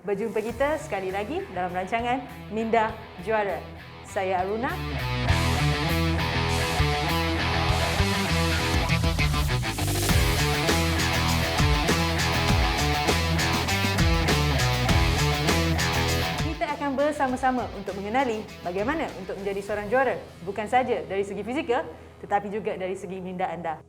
Berjumpa kita sekali lagi dalam rancangan Minda Juara. Saya Aruna. Kita akan bersama-sama untuk mengenali bagaimana untuk menjadi seorang juara. Bukan saja dari segi fizikal, tetapi juga dari segi minda anda.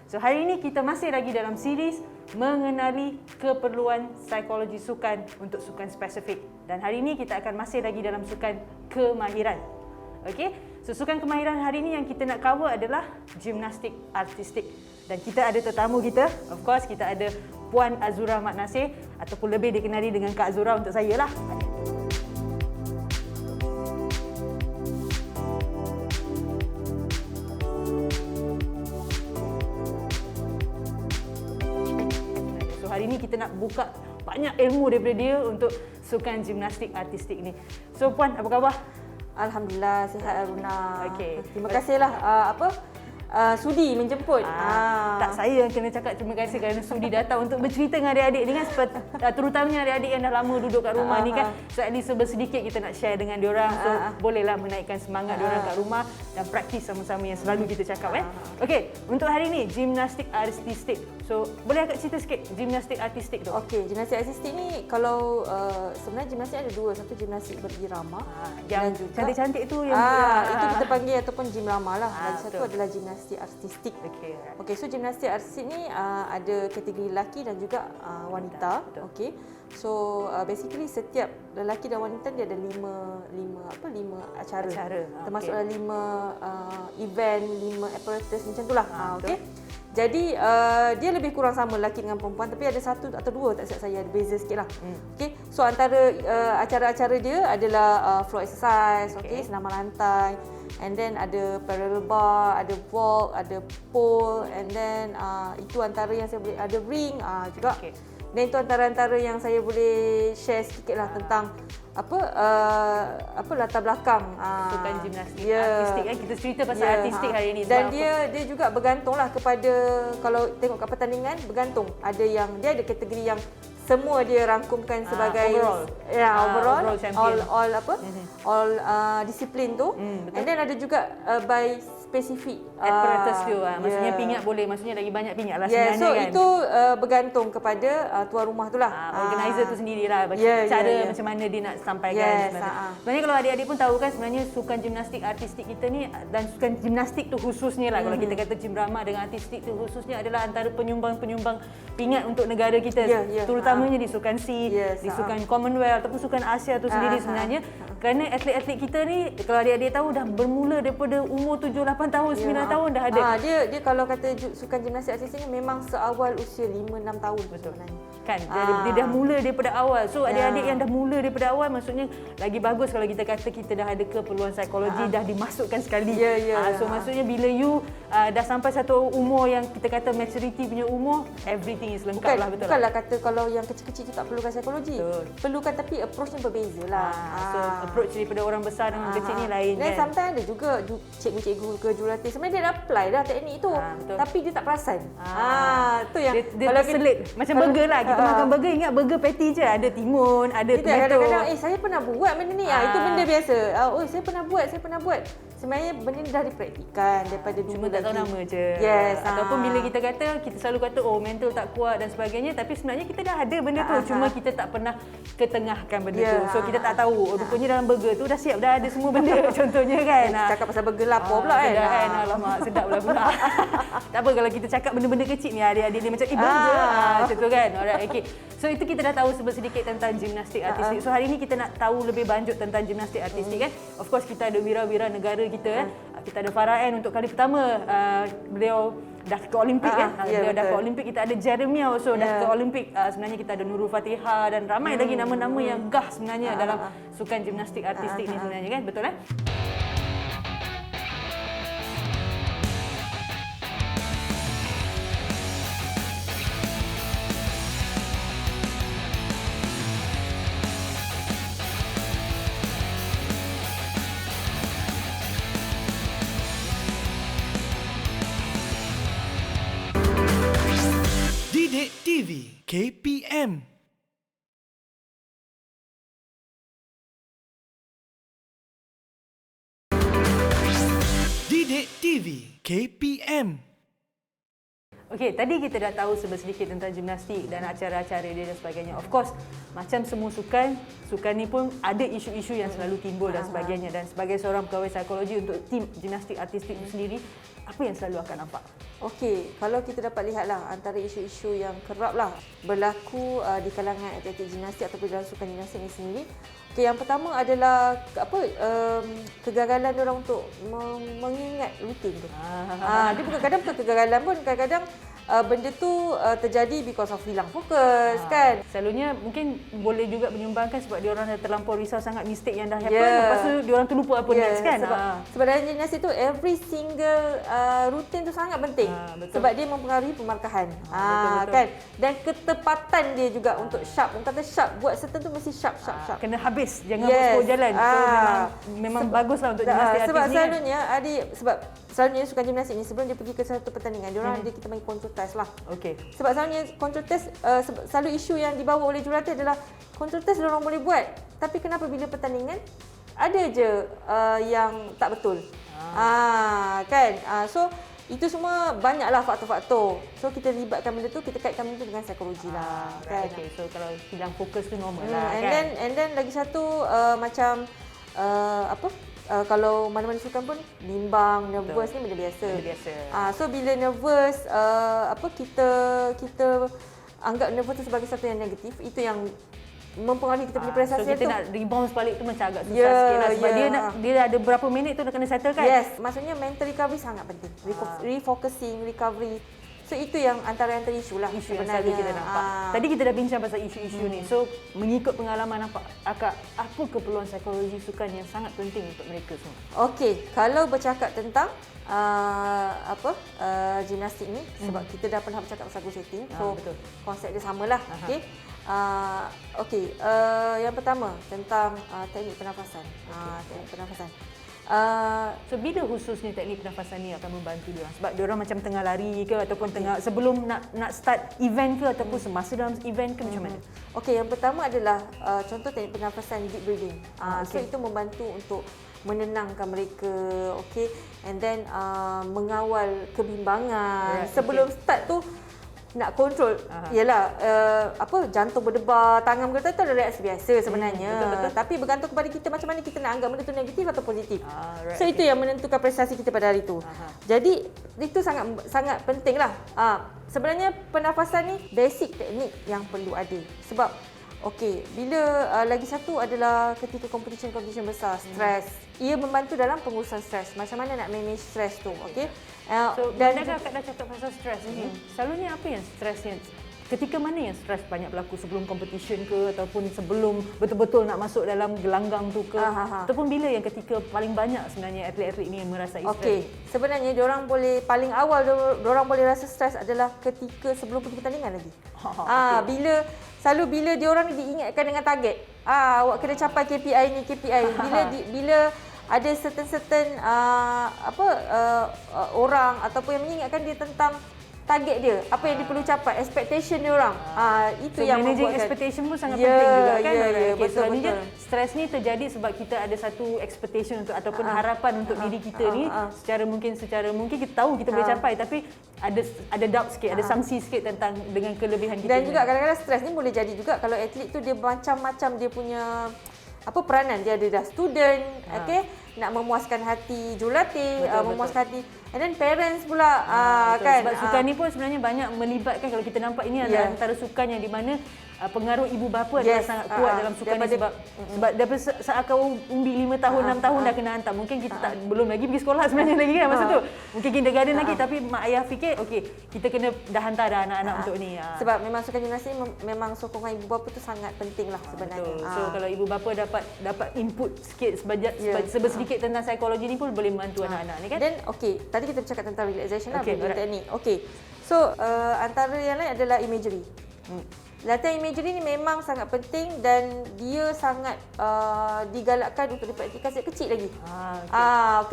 So, hari ini kita masih lagi dalam series mengenali keperluan psikologi sukan untuk sukan spesifik. Dan hari ini kita akan masih lagi dalam sukan kemahiran. Okey, so sukan kemahiran hari ini yang kita nak cover adalah gimnastik artistik. Dan kita ada tetamu kita, of course kita ada Puan Azura Mat Nasir ataupun lebih dikenali dengan Kak Azura untuk saya lah. Hari ini kita nak buka banyak ilmu daripada dia untuk sukan gimnastik artistik ni. So Puan, apa khabar? Alhamdulillah, sihat Aruna. Okey. Terima kasihlah sudi menjemput. Tak, saya yang kena cakap terima kasih kerana sudi datang untuk bercerita dengan adik-adik ni kan, terutamanya adik-adik yang dah lama duduk kat rumah ni kan. So at least sedikit kita nak share dengan diorang. So bolehlah menaikkan semangat diorang kat rumah dan praktis sama-sama yang selalu kita cakap Okey, untuk hari ni gimnastik artistik. So boleh agak cerita sikit gimnastik artistik tu? Okey, gimnastik artistik ni kalau sebenarnya gimnastik ada dua, satu gimnastik berirama yang cantik-cantik tu yang itu kita panggil ataupun gym rama lah. Dan satu adalah gimnastik artistik. Okey, so gimnastik artistik ni ada kategori lelaki dan juga wanita. Okey. So basically setiap lelaki dan wanita dia ada lima acara. Termasuk 5 event, 5 apparatus macam itulah. Okey. Jadi dia lebih kurang sama lelaki dengan perempuan, tapi ada satu atau dua tak silap saya, ada beza sikitlah. Okey. So antara acara-acara dia adalah floor exercise, okey, senaman lantai, and then ada parallel bar, ada walk, ada pole, and then itu antara yang saya boleh, ada ring juga. Dan itu antara yang saya boleh share sikitlah tentang apa latar belakang sukan gimnastik artistik kan. Kita cerita pasal artistik hari ini. Dan dia juga bergantunglah kepada, kalau tengok kat pertandingan bergantung. Ada yang dia ada kategori yang semua dia rangkumkan sebagai overall all disiplin tu. And then ada juga by spesifik apparatus tu. Maksudnya pingat boleh, maksudnya lagi banyak pingat lah sebenarnya so kan. itu bergantung kepada tuan rumah tu lah. Organizer tu sendirilah macam mana dia nak sampaikan sebenarnya kalau adik-adik pun tahu kan, sebenarnya sukan gimnastik artistik kita ni dan sukan gimnastik tu khususnya lah, kalau kita kata gym drama dengan artistik tu khususnya adalah antara penyumbang-penyumbang pingat untuk negara kita, terutamanya di sukan SEA, di sukan Commonwealth ataupun sukan Asia tu sendiri sebenarnya. Kerana atlet-atlet kita ni kalau adik-adik tahu dah bermula daripada umur 7-8 tahun, 9 tahun dah ada. Dia kalau kata sukan gimnastik artistik ni memang seawal usia 5-6 tahun sebenarnya. Kan dia dah mula daripada awal. So adik-adik yang dah mula daripada awal, maksudnya lagi bagus kalau kita kata kita dah ada keperluan psikologi dah dimasukkan sekali. So maksudnya bila you dah sampai satu umur yang kita kata maturity punya umur, everything is lengkap lah, betul. Bukanlah kata kalau yang kecil-kecil tu tak perlukan psikologi. Perlukan, tapi approach-nya berbeza lah. So approach daripada orang besar dengan kecil ni lain kan. Dan sometimes ada juga cikgu-cikgu ke jurulatih sebenarnya dia dah apply dah teknik tu, tapi dia tak perasan. Tu yang dia kalau terselit macam burger lah. Kita makan burger, ingat burger patty je, ada timun, ada tomato. Kadang-kadang saya pernah buat benda ni. Itu benda biasa. Saya pernah buat. Sebenarnya benda ni dah dipraktikan daripada dulu. Cuma tak tahu nama je. Ataupun bila kita kata, kita selalu kata mental tak kuat dan sebagainya, tapi sebenarnya kita dah ada benda tu, cuma kita tak pernah ketengahkan benda tu. So kita tak tahu rupanya dalam burger tu dah siap, dah ada semua benda contohnya kan. Cakap pasal burger lapar pula kan. Alamak, sedap pula. Tak apa kalau kita cakap benda-benda kecil ni, adik-adik ni macam burger macam tu kan. Alright, okay. So itu kita dah tahu sedikit tentang gimnastik artistik. So hari ni kita nak tahu lebih lanjut tentang gimnastik artistik kan. Of course kita ada wira-wira negara kita Kita ada Farah Ann untuk kali pertama. Beliau dah ke Olimpik Beliau dah ke Olimpik. Kita ada Jeremia also dah ke Olimpik. Sebenarnya kita ada Nurul Fatihah dan ramai lagi nama-nama yang gah sebenarnya dalam sukan gimnastik artistik ni sebenarnya kan. Betul kan? KPM. Didik TV KPM. Okey, tadi kita dah tahu sedikit tentang gimnastik dan acara-acara dia dan sebagainya. Of course, macam semua sukan ni pun ada isu-isu yang selalu timbul dan sebagainya. Dan sebagai seorang pegawai psikologi untuk tim gimnastik artistik sendiri, apa yang selalu akan nampak? Okey, kalau kita dapat lihatlah antara isu-isu yang kerap lah berlaku di kalangan atletik gimnastik ataupun dalam sukan gimnastik ini sendiri. Okey, yang pertama adalah kegagalan diorang untuk mengingat rutin tu. Dia bukan kegagalan pun, kadang-kadang benda tu terjadi because of hilang fokus kan. Selalunya mungkin boleh juga menyumbangkan sebab diorang dah terlampau risau sangat mistake yang dah happen, lepas tu diorang terlupa apa next kan. Sebenarnya gimnastik tu every single rutin tu sangat penting. Sebab dia mempengaruhi pemarkahan. Betul-betul. Kan. Dan ketepatan dia juga untuk sharp. Orang kata sharp, buat certain tu mesti sharp. Kena habis, jangan buat jalan. So memang baguslah untuk gimnastik artis sebab ni. Selalunya sukan gimnastik ni sebelum dia pergi ke satu pertandingan, diorang ada kita panggil control test lah. Okey. Sebab selalunya control test selalu isu yang dibawa oleh jurulatih adalah control test diorang boleh buat, tapi kenapa bila pertandingan ada je yang tak betul. Kan. So itu semua banyaklah faktor-faktor. So kita libatkan benda tu, kita kaitkan benda tu dengan psikologi lah. Kan. Okay, so kalau hilang fokus tu normal lah kan. And then lagi satu kalau mana-mana sukan pun bimbang, nervous ni benda biasa. So bila nervous kita anggap nervous tu sebagai satu yang negatif, itu yang mempengaruhi kita punya prestasi. So kita nak rebound balik tu macam agak susah sikit lah sebab dia ada berapa minit tu dah kena settle kan. Yes, maksudnya mental recovery sangat penting. Refocusing, recovery. So itu yang antara isu lah isu sebenarnya. Yang kita nampak. Tadi kita dah bincang pasal isu-isu ni. So mengikut pengalaman apa keperluan psikologi sukan yang sangat penting untuk mereka semua? Okey, kalau bercakap tentang gimnastik ni, sebab kita dah pernah bercakap pasal goal setting. So betul. Konsep dia samalah. Okey. Yang pertama tentang teknik pernafasan. Teknik pernafasan. So bila khususnya teknik pernafasan ni akan membantu diorang? Sebab diorang macam tengah lari ke ataupun tengah sebelum nak start event ke ataupun semasa dalam event ke macam mana? Okey, yang pertama adalah contoh teknik pernafasan deep breathing. So itu membantu untuk menenangkan mereka, okey, and then mengawal kebimbangan. Sebelum start tu nak kontrol, ialah jantung berdebar, tangan bergetar tu adalah reaksi biasa sebenarnya. Betul. Tapi bergantung kepada kita macam mana kita nak anggap benda tu negatif atau positif. So itu yang menentukan prestasi kita pada hari itu. Jadi itu sangat penting lah. Sebenarnya pernafasan ni basic teknik yang perlu ada. Sebab bila lagi satu adalah ketika competition besar, stres. Ia membantu dalam pengurusan stres. Macam mana nak manage stres tu, okey? Dan Akak dah cakap pasal stres ni. Selalunya apa yang stresnya? Ketika mana yang stres banyak berlaku, sebelum competition ke ataupun sebelum betul-betul nak masuk dalam gelanggang tu ke? Ataupun bila yang ketika paling banyak sebenarnya atlet-atlet ni merasai stres? Okey, sebenarnya diorang boleh paling awal diorang boleh rasa stres adalah ketika sebelum pergi pertandingan lagi. Bila diorang diingatkan dengan target. Awak kena capai KPI ni, KPI. Bila ada certain orang ataupun yang mengingatkan dia tentang target dia, apa yang dia perlu capai, expectation dia orang. Itu yang managing membuatkan expectation pun sangat penting juga kan. Betul. Stres ni terjadi sebab kita ada satu expectation untuk ataupun harapan untuk diri kita ni secara mungkin kita tahu kita boleh capai, tapi ada doubt sikit, ada sangsi sikit tentang dengan kelebihan kita. Dan juga kadang-kadang stres ni boleh jadi juga kalau atlet tu dia macam-macam dia punya peranan. Dia ada dah student, nak memuaskan hati jurulatih, memuaskan hati, and then parents pula. Kan? Sebab sukan ni pun sebenarnya banyak melibatkan, kalau kita nampak ini adalah antara sukan yang di mana pengaruh ibu bapa adalah sangat kuat dalam sukan ni sebab daripada saat kau umbi 5 tahun, 6 tahun dah kena hantar. Mungkin kita belum lagi pergi sekolah sebenarnya lagi kan masa tu. Mungkin kindergarten lagi, tapi mak ayah fikir kita kena dah hantar dah anak-anak untuk ni. Sebab memang sukan gimnastik memang sokongan ibu bapa tu sangat penting lah sebenarnya. So kalau ibu bapa dapat input sikit sedikit tentang psikologi ni pun boleh membantu anak-anak ni kan. Dan tadi kita bercakap tentang relaxation lah, teknik. So antara yang lain adalah imagery. Latihan imagery ni memang sangat penting dan dia sangat digalakkan untuk dipraktikkan sejak kecil lagi.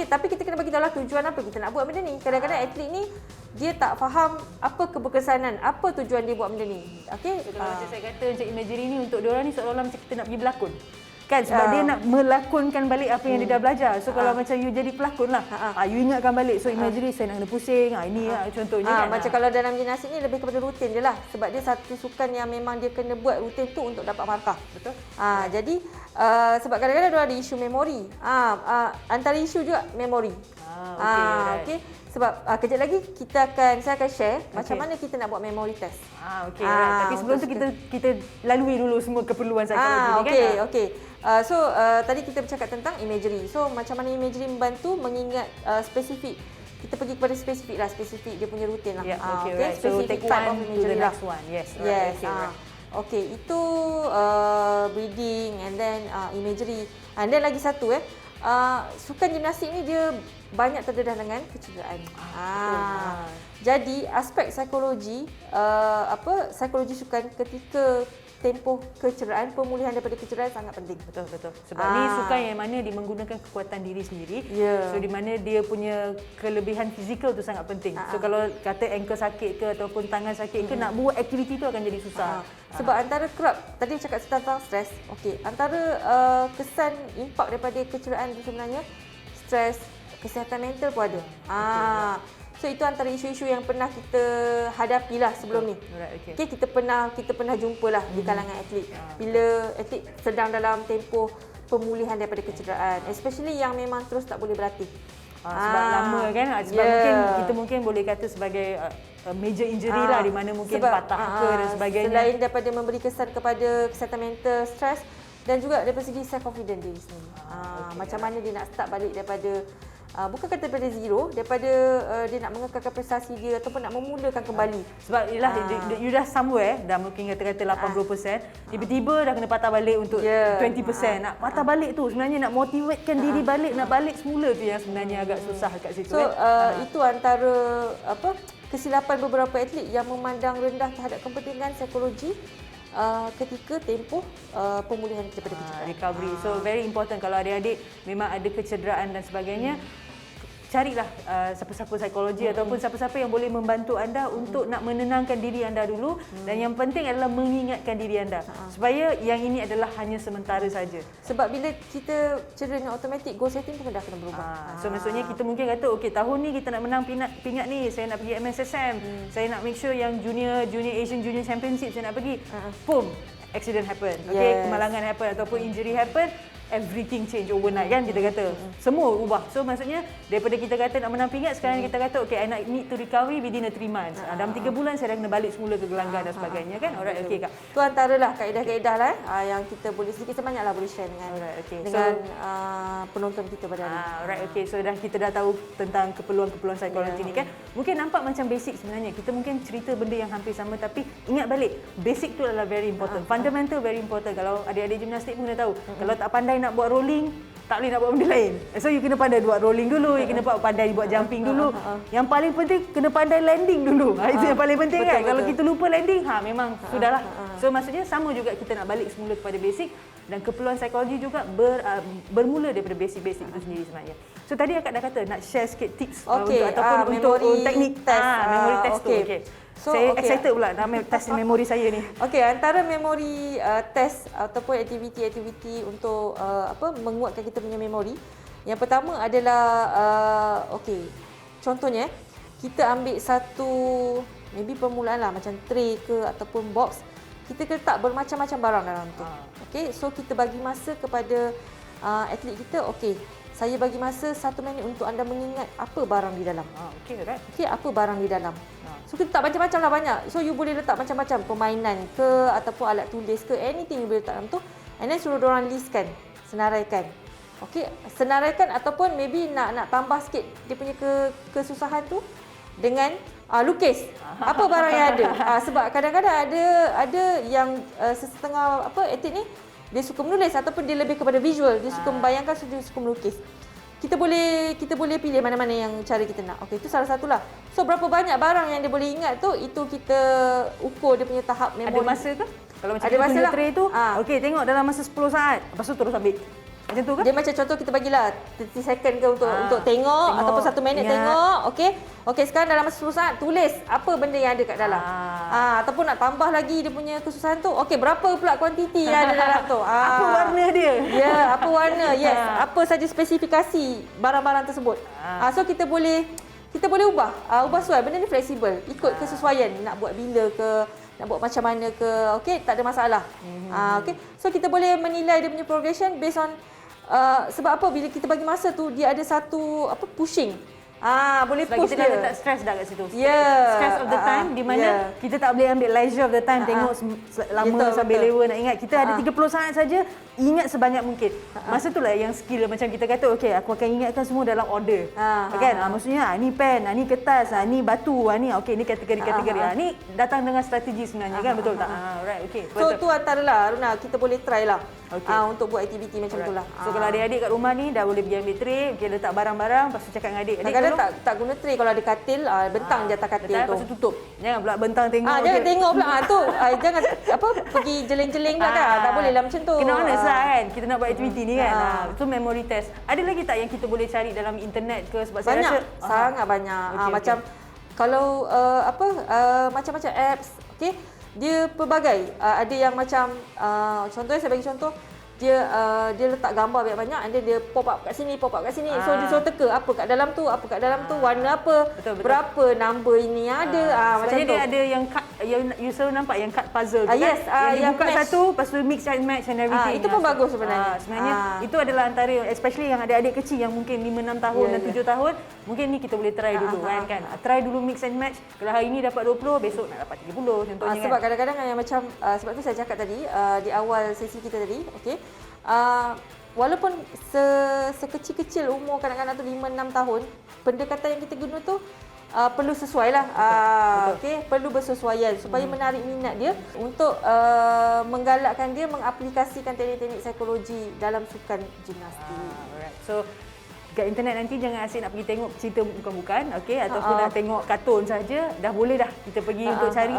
Tapi kita kena bagi tahu lah tujuan apa kita nak buat benda ni. Kadang-kadang atlet ni dia tak faham apa keberkesanan, apa tujuan dia buat benda ni. Okey. So, kalau macam saya kata macam imagery ni untuk diorang ni seolah-olah macam kita nak pergi berlakon. Kan sebab dia nak melakonkan balik apa yang dia dah belajar. So kalau macam you jadi pelakon lah. You ingatkan balik. So imagery saya nak kena pusing. Ini contohnya kan. Macam kalau dalam gimnastik ni lebih kepada rutin je lah. Sebab dia satu sukan yang memang dia kena buat rutin tu untuk dapat markah. Betul. Jadi sebab kadang-kadang dia ada isu memori. Antara isu juga memori. Okey. Sebab kejap lagi saya akan share macam mana kita nak buat memory test. Okey. Tapi sebelum tu kita lalui dulu semua keperluan psikologi ni kan. Okey. Tadi kita bercakap tentang imagery. So macam mana imagery membantu mengingat spesifik. Kita pergi kepada spesifik dia punya rutin lah. Okay, right. So take one to the next one. Yes. Okey, itu breathing and then imagery. And then lagi satu sukan gimnastik ni dia banyak terdedah dengan kecederaan. Jadi aspek psikologi psikologi sukan ketika tempoh kecederaan, pemulihan daripada kecederaan sangat penting. Betul. Sebab ni sukan yang mana dia menggunakan kekuatan diri sendiri. So di mana dia punya kelebihan fizikal tu sangat penting. So kalau kata ankle sakit ke ataupun tangan sakit ke, nak buat aktiviti tu akan jadi susah. Sebab antara kerap tadi cakap tentang stres. Okey, antara kesan impak daripada kecederaan tu sebenarnya stres, kesihatan mental pun ada. So itu antara isu-isu yang pernah kita hadapilah sebelum ni. Okay, kita pernah jumpalah di kalangan atlet. Bila atlet sedang dalam tempoh pemulihan daripada kecederaan, especially yang memang terus tak boleh berlatih. Sebab lama kan, sebab kita mungkin boleh kata sebagai major injury lah, di mana mungkin patah ke dan sebagainya. Selain daripada memberi kesan kepada kesihatan mental, stres, dan juga daripada segi self confidence diri sendiri. Macam mana dia nak start balik daripada bukan kata daripada zero, daripada dia nak mengekalkan prestasi dia ataupun nak memulakan kembali. Sebab ialah you dah somewhere, dah mungkin kata-kata 80%, tiba-tiba dah kena patah balik untuk 20%. Nak patah balik tu sebenarnya nak motivatekan diri balik, nak balik semula tu yang sebenarnya agak susah kat situ. So itu antara kesilapan beberapa atlet yang memandang rendah terhadap kepentingan psikologi ketika tempoh pemulihan daripada kecederaan. Recovery. So very important kalau adik-adik memang ada kecederaan dan sebagainya, carilah siapa-siapa psikologi ataupun siapa-siapa yang boleh membantu anda untuk nak menenangkan diri anda dulu, dan yang penting adalah mengingatkan diri anda supaya yang ini adalah hanya sementara saja. Sebab bila kita cedera dengan automatik, goal setting pun dah kena berubah. So maksudnya kita mungkin kata okey, tahun ni kita nak menang pingat ni, saya nak pergi MSSM, saya nak make sure yang junior Asian Junior Championship saya nak pergi. Boom, accident happen. Okey, kemalangan happen ataupun injury happen. Everything change overnight kan kita kata. Semua ubah. So maksudnya daripada kita kata nak menang pingat, sekarang kita kata okay, I need to recovery within 3 months. Dalam 3 bulan saya dah kena balik semula ke gelanggang dan sebagainya kan. Alright, okey Kak. Tu antaralah kaedah-kaedah lah yang kita boleh sedikit sebanyak lah boleh share dengan penonton kita pada hari ini. Alright, okey. So kita dah tahu tentang keperluan-keperluan psikologi ni kan. Mungkin nampak macam basic sebenarnya. Kita mungkin cerita benda yang hampir sama, tapi ingat balik, basic tu adalah very important. Fundamental very important. Kalau adik-adik gimnastik pun kena tahu. Kalau tak pandai nak buat rolling, tak boleh nak buat benda lain. So you kena pandai buat rolling dulu, you kena pandai buat jumping dulu. Yang paling penting kena pandai landing dulu. Itu yang paling penting kan. Kalau kita lupa landing, memang sudahlah. So maksudnya sama juga kita nak balik semula kepada basic, dan keperluan psikologi juga bermula daripada basic-basic itu sendiri sebenarnya. So tadi akak dah kata nak share sikit tips untuk teknik test, memory test tu. So, saya excited pula nak test memori saya ni. Okey, antara memori test ataupun aktiviti-aktiviti untuk menguatkan kita punya memori. Yang pertama adalah contohnya kita ambil satu maybe permulaan lah macam tray ke ataupun box. Kita letak bermacam-macam barang dalam tu. Okey, so kita bagi masa kepada atlet kita, saya bagi masa 1 minit untuk anda mengingat apa barang di dalam. Okey, apa barang di dalam. So kita letak macam-macam lah banyak. So you boleh letak macam-macam permainan ke ataupun alat tulis ke, anything you boleh letak dalam tu. And then suruh diorang listkan, senaraikan. Okey, senaraikan ataupun maybe nak tambah sikit dia punya kesusahan tu dengan lukis apa barang yang ada. Sebab kadang-kadang ada yang setengah atlet ni dia suka menulis ataupun dia lebih kepada visual, dia suka membayangkan, dia suka melukis. Kita boleh pilih mana-mana yang cara kita nak. Okey, itu salah satulah. So berapa banyak barang yang dia boleh ingat tu, itu kita ukur dia punya tahap memori. Ada masa ke? Kalau macam ada masa tray tu, okey, tengok dalam masa 10 saat. Lepas tu terus ambil. Macam tu ke? Dia macam contoh kita bagilah 30 second ke untuk tengok ataupun 1 minit tengok. Okey, sekarang dalam masa 10 saat tulis apa benda yang ada kat dalam. Ataupun nak tambah lagi dia punya kesusahan tu. Okey, berapa pula kuantiti yang ada dalam tu? Apa warna dia? Ya, apa warna? Yes, apa saja spesifikasi barang-barang tersebut. So kita boleh ubah sesuai. Benda ni fleksibel, ikut kesesuaian. Nak buat bila ke, nak buat macam mana ke. Okey, tak ada masalah. Okey. So kita boleh menilai dia punya progression based on sebab apa, bila kita bagi masa tu dia ada satu pushing. Boleh Sebab push kita dia. dah letak stress dah kat situ. Yeah. Stress of the time di mana kita tak boleh ambil leisure of the time tengok lama sambil lewa nak ingat. Kita ada 30 saat saja, ingat sebanyak mungkin. Masa itulah yang skill macam kita kata, okey aku akan ingatkan semua dalam order. Kan? Maksudnya ni pen, ni kertas, ni batu, ni okey ni kategori-kategori. Ni datang dengan strategi sebenarnya kan, betul tak? Right, okey. So tu antaralah Runa, kita boleh try lah. Untuk buat aktiviti macam itulah. So kalau adik-adik kat rumah ni dah boleh pergi ambil tray, okey letak barang-barang, lepas tu cakap dengan adik. Kadang-kadang tak guna tray, kalau ada katil bentang je atas katil tu. Lepas tu tutup. Jangan pula bentang tengok. Jangan tengok pula tu. Jangan pergi jeling-jeling pula kan. Tak boleh lah macam tu. Kena honest lah kan. Kita nak buat aktiviti ni kan. Itu memory test. Ada lagi tak yang kita boleh cari dalam internet ke? Sebab banyak, saya rasa sangat banyak. Macam kalau macam-macam apps, okey. Dia pelbagai. Ada yang macam contohnya saya bagi contoh, dia letak gambar banyak-banyak and then dia pop up kat sini. So dia suruh teka apa kat dalam tu, warna apa, betul. Berapa number ini ada. Macam tu. Dia ada yang cut, yang you selalu nampak yang cut puzzle tu yes, kan. Yang buka match. satu, lepas tu mix and match and everything. Itu pun bagus sebenarnya. Sebenarnya itu adalah antara, especially yang adik-adik kecil yang mungkin 5-6 tahun dan 7 tahun, mungkin ni kita boleh try dulu kan. Try dulu mix and match. Kalau hari ni dapat 20, besok nak dapat 30 contohnya sebab kan. kadang-kadang yang macam sebab tu saya cakap tadi di awal sesi kita tadi, okey. Walaupun sekecil-kecil umur kanak-kanak tu 5-6 tahun, pendekatan yang kita guna tu perlu sesuai lah. Okey, perlu bersesuaian supaya menarik minat dia untuk menggalakkan dia mengaplikasikan teknik-teknik psikologi dalam sukan gimnastik. Alright. So kat internet nanti jangan asyik nak pergi tengok cerita bukan-bukan, okey, ataupun nak tengok kartun saja, dah boleh dah kita pergi untuk cari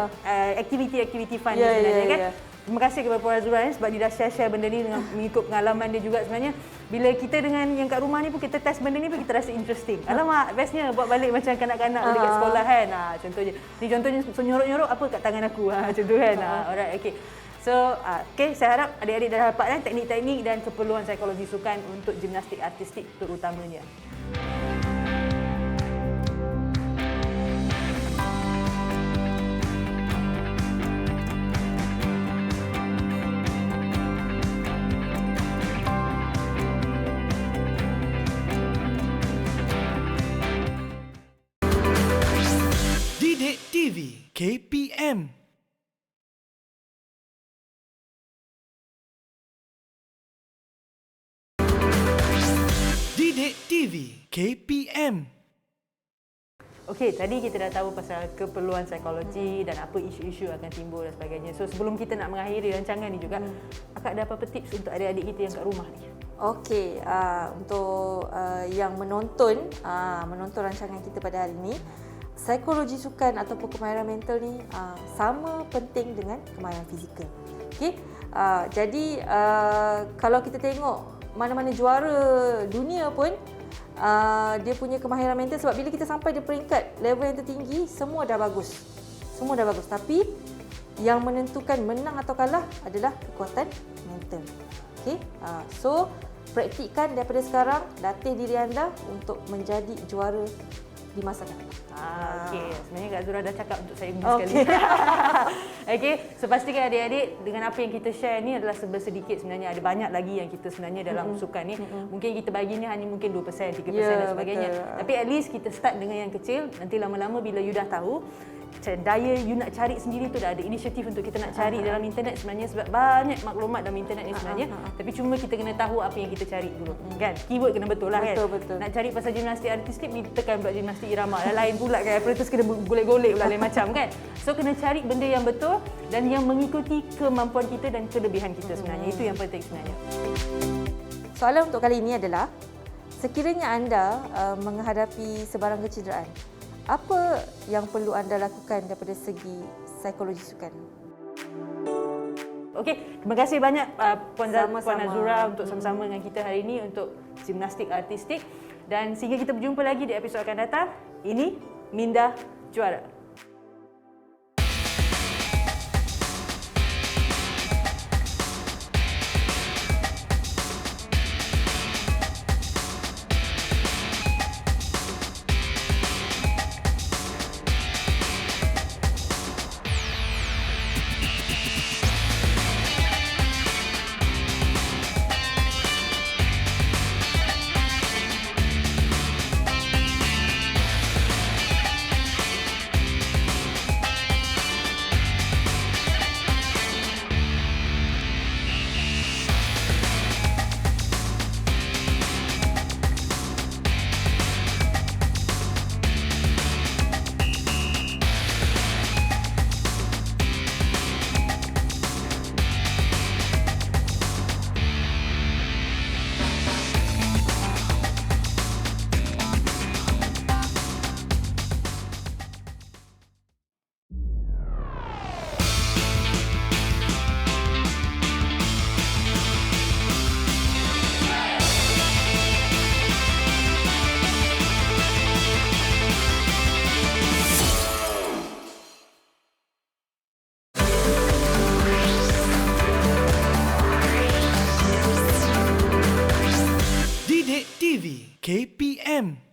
aktiviti-aktiviti fun sebenarnya kan. Terima kasih kepada Puan Azura sebab dia dah share benda ni dengan mengikut pengalaman dia juga sebenarnya. Bila kita dengan yang kat rumah ni pun kita test benda ni pun kita rasa interesting. Alamak, bestnya buat balik macam kanak-kanak dekat sekolah kan. Contohnya. Ni contohnya nyorok-nyorok apa kat tangan aku. Macam tu kan. Alright, okey. So, saya harap adik-adik dah dapat teknik-teknik dan keperluan psikologi sukan untuk gimnastik artistik terutamanya. Didik TV KPM. Didik TV KPM. Okey, tadi kita dah tahu pasal keperluan psikologi dan apa isu-isu akan timbul dan sebagainya. So sebelum kita nak mengakhiri rancangan ni juga, Akak ada apa-apa tips untuk adik-adik kita yang kat rumah ni? Okey, untuk yang menonton rancangan kita pada hari ini, psikologi sukan ataupun kemahiran mental ni sama penting dengan kemahiran fizikal. Okey, jadi kalau kita tengok mana-mana juara dunia pun dia punya kemahiran mental, sebab bila kita sampai di peringkat level yang tertinggi, semua dah bagus. Tapi yang menentukan menang atau kalah adalah kekuatan mental. Okey, so praktikkan daripada sekarang, latih diri anda untuk menjadi juara di masa akan datang. Okey, sebenarnya Kak Zura dah cakap untuk saya sekali. Okey, so pastikan adik-adik dengan apa yang kita share ni adalah sedikit sebenarnya. Ada banyak lagi yang kita sebenarnya dalam sukan ni. Mungkin kita bagi ni hanya mungkin 2%, 3% dan sebagainya. Betul. Tapi at least kita start dengan yang kecil. Nanti lama-lama bila you dah tahu, daya you nak cari sendiri tu dah ada inisiatif untuk kita nak cari dalam internet sebenarnya, sebab banyak maklumat dalam internet ni sebenarnya. Tapi cuma kita kena tahu apa yang kita cari dulu. Kan? Keyword kena betul lah kan? Betul. Nak cari pasal gimnastik artistik, tekan pula gimnastik irama. Lain pula kan? Terus kena golek-golek pula lain macam kan? So kena cari benda yang betul dan yang mengikuti kemampuan kita dan kelebihan kita sebenarnya. Itu yang penting sebenarnya. Soalan untuk kali ini adalah, sekiranya anda menghadapi sebarang kecederaan, apa yang perlu anda lakukan daripada segi psikologi sukan? Okey, terima kasih banyak Puan Sama-sama. Azura untuk sama-sama dengan kita hari ini untuk gimnastik artistik. Dan sehingga kita berjumpa lagi di episod akan datang. Ini Minda Juara. Didik TV KPM